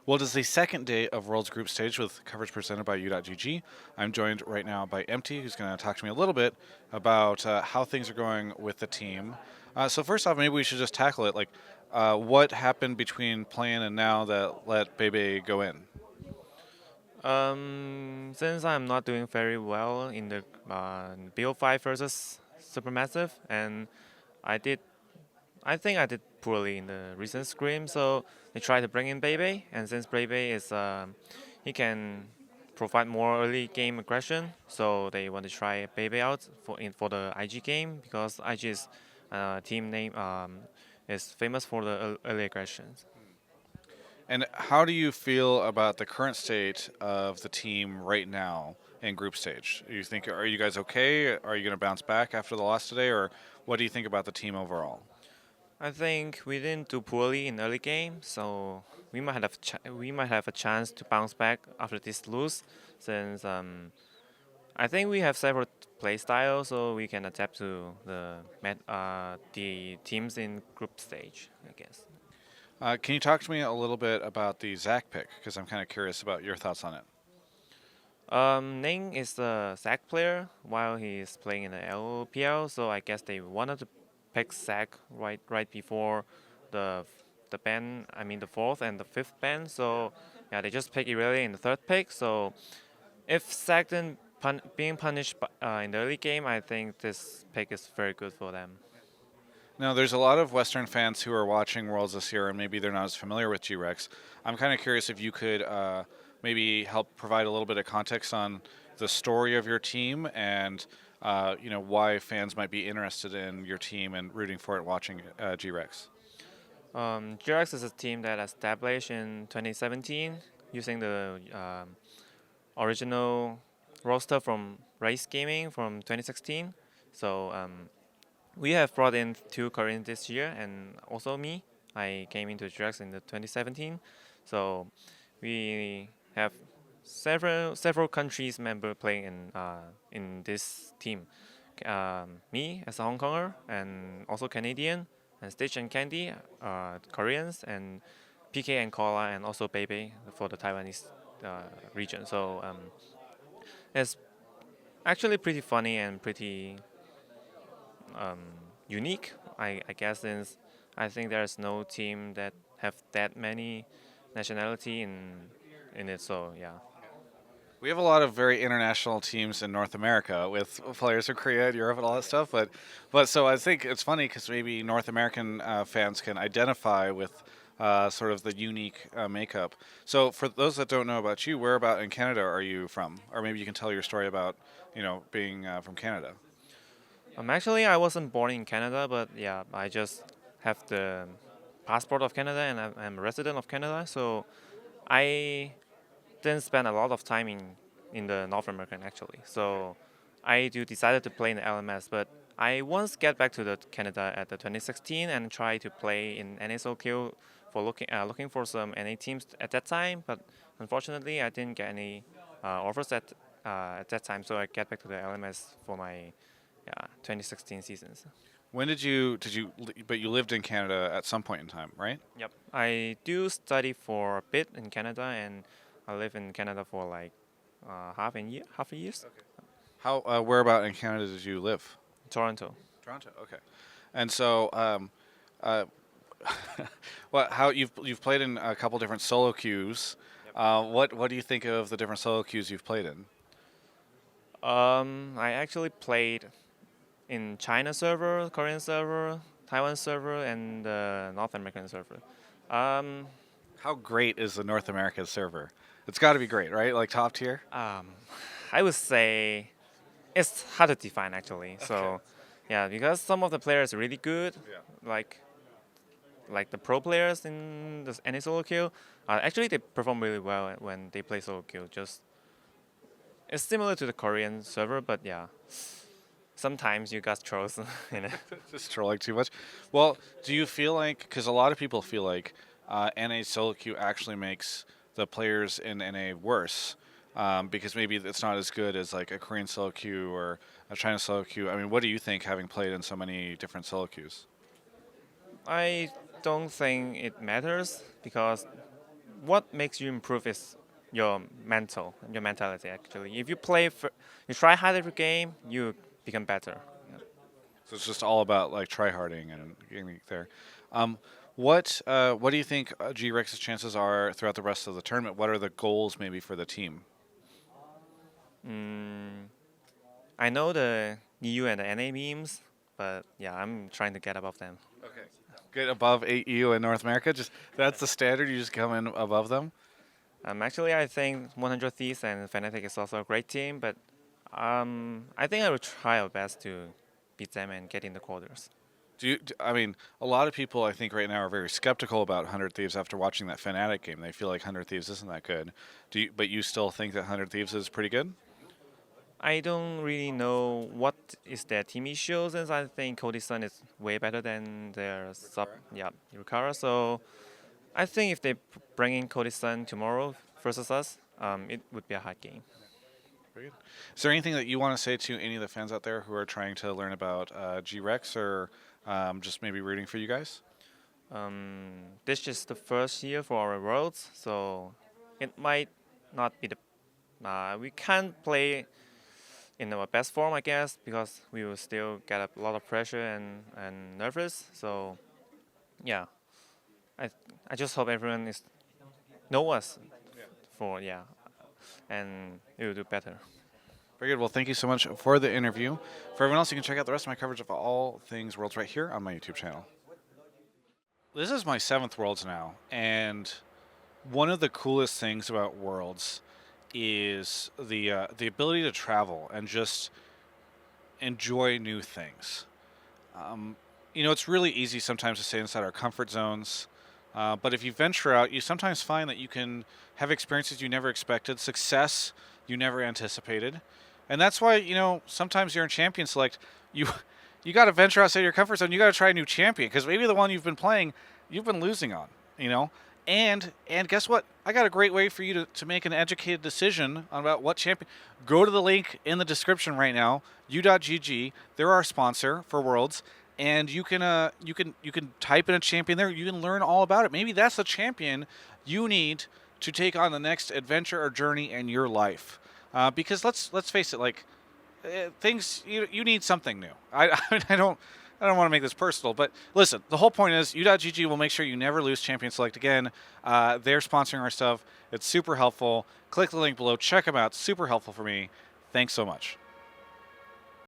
Well, it is the second day of World's Group Stage with coverage presented by U.GG. I'm joined right now by Empt2y, who's going to talk to me a little bit about how things are going with the team. So first off, maybe we should just tackle it. What happened between playing and now that let Bebe go in? Since I'm not doing very well in the BO5 versus Supermassive, and I did, I think I did poorly in the recent scrim, so they tried to bring in Bebe, and since Bebe is, he can provide more early game aggression, so they want to try Bebe out for the IG game because IG's team name is famous for the early aggressions. And how do you feel about the current state of the team right now in group stage? You think, are you guys okay? Are you going to bounce back after the loss today, or what do you think about the team overall? I think we didn't do poorly in early game, so we might have a chance to bounce back after this lose, since I think we have several play styles, so we can adapt to the teams in group stage, I guess. Can you talk to me a little bit about the Zach pick? Because I'm kind of curious about your thoughts on it. Ning is the Zac player while he is playing in the LPL, so I guess they wanted to pick Zac right before the the ban. I mean the fourth and the fifth ban. So yeah, they just pick Irelia in the third pick. So if Zac didn't being punished in the early game, I think this pick is very good for them. Now, there's a lot of Western fans who are watching Worlds this year, and maybe they're not as familiar with G-Rex. I'm kind of curious if you could maybe help provide a little bit of context on the story of your team and why fans might be interested in your team and rooting for it watching G-Rex. Jirax is a team that established in 2017 using the original roster from Race Gaming from 2016. So we have brought in two Koreans this year, and also me. I came into Drax in the 2017. So we have several countries member playing in this team. Me as a Hong Konger, and also Canadian, and Stitch and Candy, Koreans, and PK and Koala, and also Bebe for the Taiwanese region. So it's actually pretty funny and pretty um, unique, I guess, since I think there's no team that have that many nationality in it. So yeah. We have a lot of very international teams in North America with players from Korea and Europe and all that stuff, but so I think it's funny because maybe North American fans can identify with sort of the unique makeup. So for those that don't know about you, where about in Canada are you from? Or maybe you can tell your story about being from Canada. Actually, I wasn't born in Canada, but yeah, I just have the passport of Canada, and I'm a resident of Canada. So I didn't spend a lot of time in the North American actually. So I do decided to play in the LMS, but I once get back to the Canada at the 2016 and try to play in NSOQ for looking for some NA teams at that time. But unfortunately, I didn't get any offers at that time. So I get back to the LMS for my 2016 seasons. When but you lived in Canada at some point in time, right? Yep. I do study for a bit in Canada, and I live in Canada for like half a years. How where about in Canada did you live? Toronto. Toronto. Okay. And so uh, how you've played in a couple different solo queues. Yep. What do you think of the different solo queues you've played in? I actually played in China server, Korean server, Taiwan server, and the North American server. Um, How great is the North America server? It's got to be great, right? Like top tier. um, I would say it's hard to define actually. Okay. So, yeah, because some of the players are really good, Yeah. like the pro players in any solo queue. Actually, they perform really well when they play solo queue. Just it's similar to the Korean server, but yeah, sometimes you got trolls in it. Just trolling too much. Well, do you feel like because a lot of people feel like NA solo queue actually makes the players in NA worse because maybe it's not as good as like a Korean solo queue or a China solo queue. I mean, what do you think having played in so many different solo queues? I don't think it matters because what makes you improve is your mentality. Actually, if you you try hard every game, you become better. So it's just all about like tryharding and getting there. Um, what do you think G-Rex's chances are throughout the rest of the tournament? What are the goals maybe for the team? Mm, I know the EU and the NA memes, but yeah, I'm trying to get above them. Okay. Get above 8U in North America. Just that's the standard. You just come in above them. Actually, I think 100 Thieves and Fnatic is also a great team, but I think I will try our best to beat them and get in the quarters. I mean, a lot of people I think right now are very skeptical about 100 Thieves after watching that Fnatic game. They feel like 100 Thieves isn't that good. But you still think that 100 Thieves is pretty good? I don't really know what is their team issue, since I think Cody Sun is way better than their yeah, Yukara. So I think if they bring in Cody Sun tomorrow versus us, it would be a hard game. Very good. Is there anything that you want to say to any of the fans out there who are trying to learn about G-Rex or just maybe rooting for you guys? This is the first year for our Worlds, so it might not be the. We can't play in our best form, I guess, because we will still get a lot of pressure and nervous. So, yeah, I I just hope everyone is know us for yeah, and it will do better. Very good. Well, thank you so much for the interview. For everyone else, you can check out the rest of my coverage of all things Worlds right here on my YouTube channel. This is my 7th Worlds now, and one of the coolest things about Worlds is the ability to travel and just enjoy new things. It's really easy sometimes to stay inside our comfort zones, but if you venture out, you sometimes find that you can have experiences you never expected, success you never anticipated, and that's why sometimes you're in Champion Select, you you got to venture outside your comfort zone. You got to try a new champion because maybe the one you've been playing, you've been losing on. You know, and guess what? I got a great way for you to make an educated decision about what champion. Go to the link in the description right now, u.gg. They're our sponsor for Worlds, and you can type in a champion there. You can learn all about it. Maybe that's the champion you need to take on the next adventure or journey in your life. Because let's face it, like things you need something new. I don't want to make this personal, but listen, the whole point is u.gg will make sure you never lose Champion Select again. They're sponsoring our stuff. It's super helpful. Click the link below. Check them out. Super helpful for me. Thanks so much.